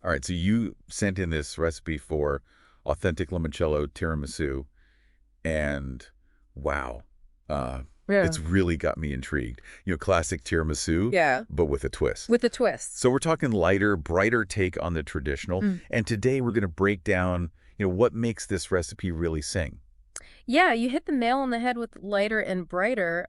All right, so you sent in this recipe for Authentic Limoncello Tiramisu, and wow, uh, Yeah. it's really got me intrigued. Classic tiramisu, Yeah. but with a twist. With a twist. So we're talking lighter, brighter take on the traditional, Mm. and today we're going to break down, what makes this recipe really sing. Yeah, you hit the nail on the head with lighter and brighter.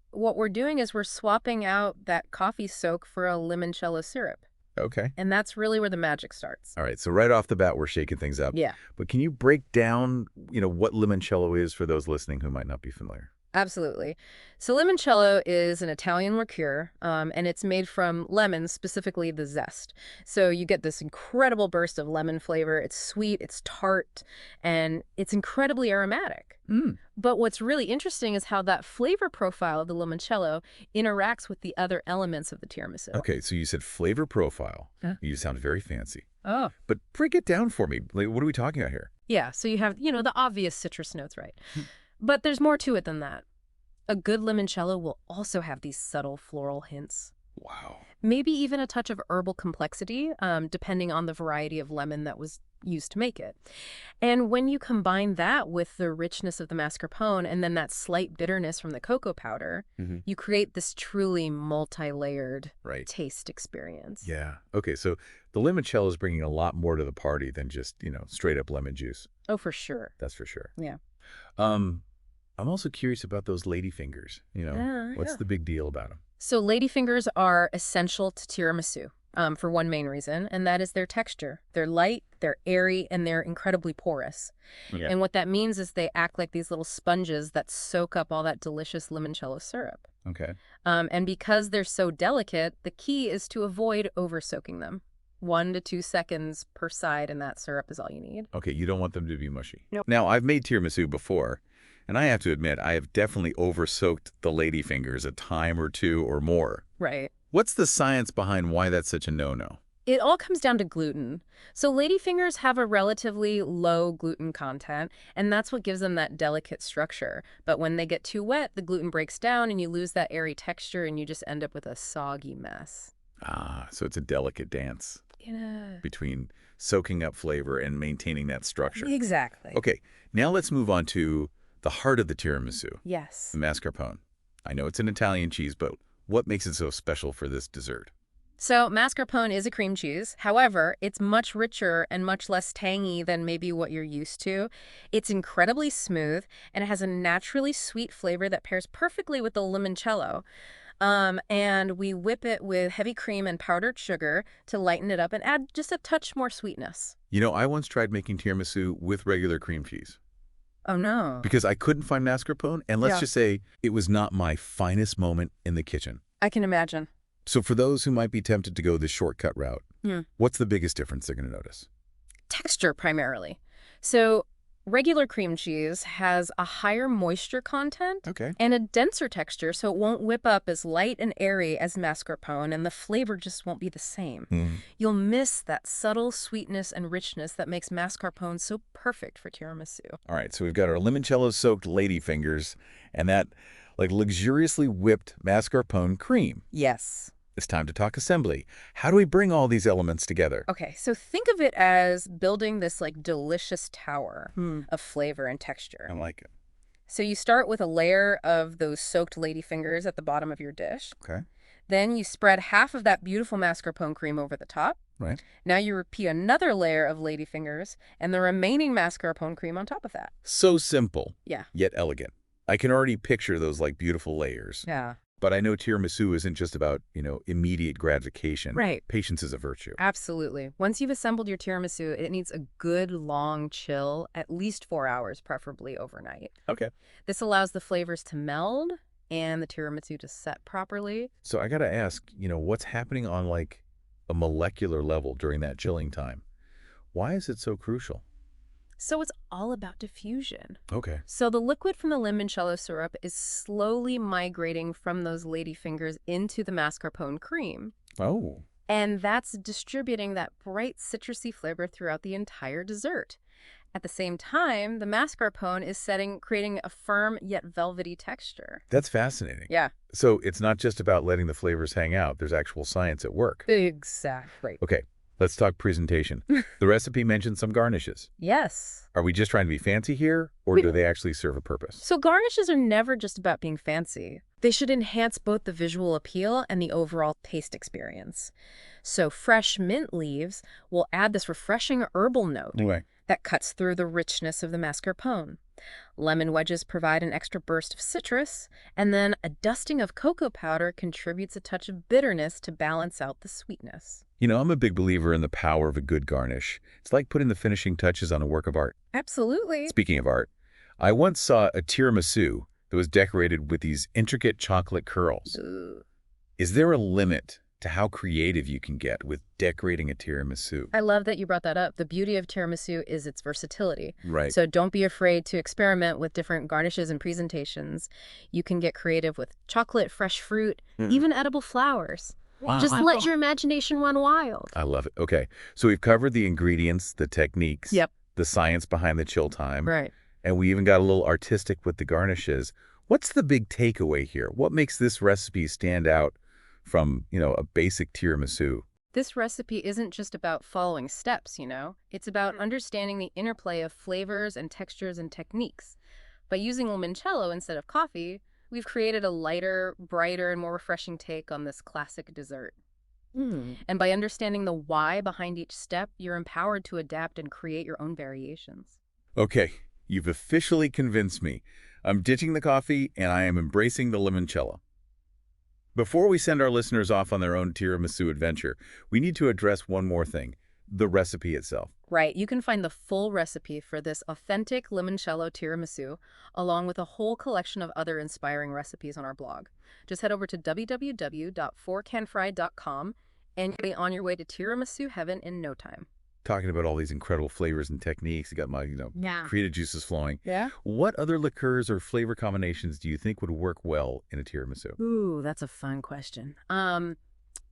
What we're doing is we're swapping out that coffee soak for a limoncello syrup. Okay. And that's really where the magic starts. All right, so right off the bat, we're shaking things up. Yeah, But can you break down, what limoncello is for those listening who might not be familiar? absolutely. So limoncello is an Italian liqueur, and it's made from lemons, specifically the zest. So you get this incredible burst of lemon flavor. It's sweet, it's tart, and it's incredibly aromatic. Mm. But what's really interesting is how that flavor profile of the limoncello interacts with the other elements of the tiramisu. Okay, so you said flavor profile. Yeah. You sound very fancy. Oh. But break it down for me. Like, what are we talking about here? Yeah, so you have, the obvious citrus notes, right? But there's more to it than that. A good limoncello will also have these subtle floral hints. Wow. Maybe even a touch of herbal complexity, depending on the variety of lemon that was used to make it. And when you combine that with the richness of the mascarpone and then that slight bitterness from the cocoa powder, you create this truly multi-layered Right. taste experience. Yeah. Okay, so the limoncello is bringing a lot more to the party than just, straight up lemon juice. Oh, for sure. That's for sure. Yeah. I'm also curious about those ladyfingers. What's Yeah. the big deal about them? So ladyfingers are essential to tiramisu for one main reason, and that is their texture. They're light, they're airy, and they're incredibly porous. Yeah. And what that means is they act like these little sponges that soak up all that delicious limoncello syrup. Okay. And because they're so delicate, the key is to avoid over-soaking them. 1 to 2 seconds per side, and that syrup is all you need. Okay, you don't want them to be mushy. Nope. Now, I've made tiramisu before, and I have to admit, I have definitely over-soaked the ladyfingers a time or two or more. Right. What's the science behind why that's such a no-no? It all comes down to gluten. So ladyfingers have a relatively low gluten content, and that's what gives them that delicate structure. But when they get too wet, the gluten breaks down and you lose that airy texture and you just end up with a soggy mess. Ah, so it's a delicate dance Yeah. between soaking up flavor and maintaining that structure. Exactly. Okay, now let's move on to the heart of the tiramisu, Yes. the mascarpone. I know it's an Italian cheese, but what makes it so special for this dessert? So mascarpone is a cream cheese. However, it's much richer and much less tangy than maybe what you're used to. It's incredibly smooth, and it has a naturally sweet flavor that pairs perfectly with the limoncello. And we whip it with heavy cream and powdered sugar to lighten it up and add just a touch more sweetness. I once tried making tiramisu with regular cream cheese Oh, no. because I couldn't find mascarpone, and let's Yeah. just say it was not my finest moment in the kitchen. I can imagine. So for those who might be tempted to go the shortcut route, Hmm. what's the biggest difference they're going to notice? Texture primarily. So regular cream cheese has a higher moisture content Okay. and a denser texture, so it won't whip up as light and airy as mascarpone, and the flavor just won't be the same. You'll miss that subtle sweetness and richness that makes mascarpone so perfect for tiramisu. All right, so we've got our limoncello-soaked ladyfingers and that luxuriously whipped mascarpone cream. Yes. It's time to talk assembly. How do we bring all these elements together? Okay, so think of it as building this delicious tower of flavor and texture. I like it. So you start with a layer of those soaked ladyfingers at the bottom of your dish. Okay. Then you spread half of that beautiful mascarpone cream over the top. Right. Now you repeat another layer of ladyfingers and the remaining mascarpone cream on top of that. So simple, Yeah. yet elegant. I can already picture those beautiful layers. Yeah. But I know tiramisu isn't just about, immediate gratification. Right. Patience is a virtue. Absolutely. Once you've assembled your tiramisu, it needs a good long chill, at least 4 hours, preferably overnight. Okay. This allows the flavors to meld and the tiramisu to set properly. So I got to ask, what's happening on a molecular level during that chilling time? Why is it so crucial? So it's all about diffusion. Okay. So the liquid from the limoncello syrup is slowly migrating from those ladyfingers into the mascarpone cream. Oh. And that's distributing that bright citrusy flavor throughout the entire dessert. At the same time, the mascarpone is creating a firm yet velvety texture. That's fascinating. Yeah. So it's not just about letting the flavors hang out. There's actual science at work. Exactly. Okay. Let's talk presentation. The recipe mentions some garnishes. Yes. Are we just trying to be fancy here, or do they actually serve a purpose? So garnishes are never just about being fancy. They should enhance both the visual appeal and the overall taste experience. So fresh mint leaves will add this refreshing herbal note Anyway, that cuts through the richness of the mascarpone. Lemon wedges provide an extra burst of citrus, and then a dusting of cocoa powder contributes a touch of bitterness to balance out the sweetness. I'm a big believer in the power of a good garnish. It's like putting the finishing touches on a work of art. Absolutely. Speaking of art, I once saw a tiramisu that was decorated with these intricate chocolate curls. Ooh. Is there a limit to how creative you can get with decorating a tiramisu? I love that you brought that up. The beauty of tiramisu is its versatility. Right. So don't be afraid to experiment with different garnishes and presentations. You can get creative with chocolate, fresh fruit, even edible flowers. Wow. Just let your imagination run wild. I love it. Okay, so we've covered the ingredients, the techniques, Yep. the science behind the chill time, Right. and we even got a little artistic with the garnishes. What's the big takeaway here? What makes this recipe stand out from, a basic tiramisu? This recipe isn't just about following steps, It's about understanding the interplay of flavors and textures and techniques. By using limoncello instead of coffee, we've created a lighter, brighter, and more refreshing take on this classic dessert. And by understanding the why behind each step, you're empowered to adapt and create your own variations. Okay, you've officially convinced me. I'm ditching the coffee, and I am embracing the limoncello. Before we send our listeners off on their own tiramisu adventure, we need to address one more thing, the recipe itself. Right, you can find the full recipe for this authentic limoncello tiramisu, along with a whole collection of other inspiring recipes on our blog. Just head over to www.forkandfry.com and you'll be on your way to tiramisu heaven in no time. Talking about all these incredible flavors and techniques, you got my, Yeah. creative juices flowing. Yeah? What other liqueurs or flavor combinations do you think would work well in a tiramisu? Ooh, that's a fun question.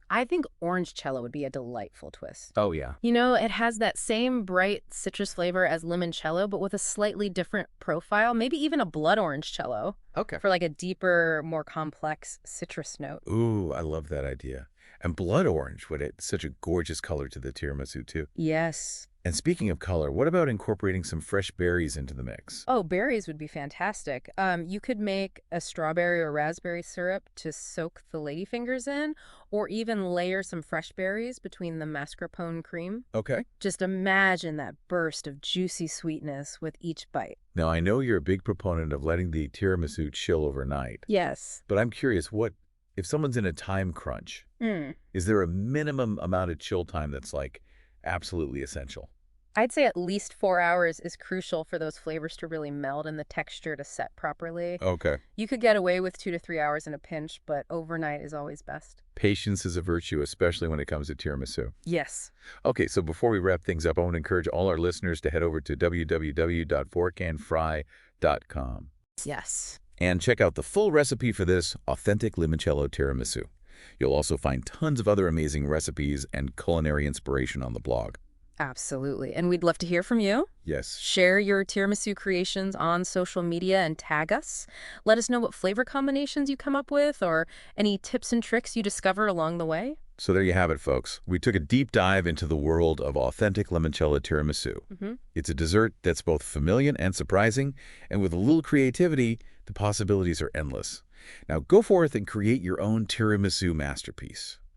I think orange cello would be a delightful twist. Oh, yeah. It has that same bright citrus flavor as limoncello, but with a slightly different profile, maybe even a blood orange cello Okay. for like a deeper, more complex citrus note. Ooh, I love that idea. And blood orange would add such a gorgeous color to the tiramisu, too. Yes. And speaking of color, what about incorporating some fresh berries into the mix? Oh, berries would be fantastic. You could make a strawberry or raspberry syrup to soak the ladyfingers in, or even layer some fresh berries between the mascarpone cream. Okay. Just imagine that burst of juicy sweetness with each bite. Now, I know you're a big proponent of letting the tiramisu chill overnight, Yes. but I'm curious, if someone's in a time crunch, is there a minimum amount of chill time that's absolutely essential? I'd say at least 4 hours is crucial for those flavors to really meld and the texture to set properly. Okay. You could get away with 2 to 3 hours in a pinch, but overnight is always best. Patience is a virtue, especially when it comes to tiramisu. Yes. Okay, so before we wrap things up, I want to encourage all our listeners to head over to www.forkandfry.com Yes. and check out the full recipe for this authentic limoncello tiramisu. You'll also find tons of other amazing recipes and culinary inspiration on the blog. Absolutely. And we'd love to hear from you. Yes. Share your tiramisu creations on social media and tag us. Let us know what flavor combinations you come up with or any tips and tricks you discover along the way. So there you have it, folks. We took a deep dive into the world of authentic limoncello tiramisu. It's a dessert that's both familiar and surprising, and with a little creativity, the possibilities are endless. Now go forth and create your own tiramisu masterpiece.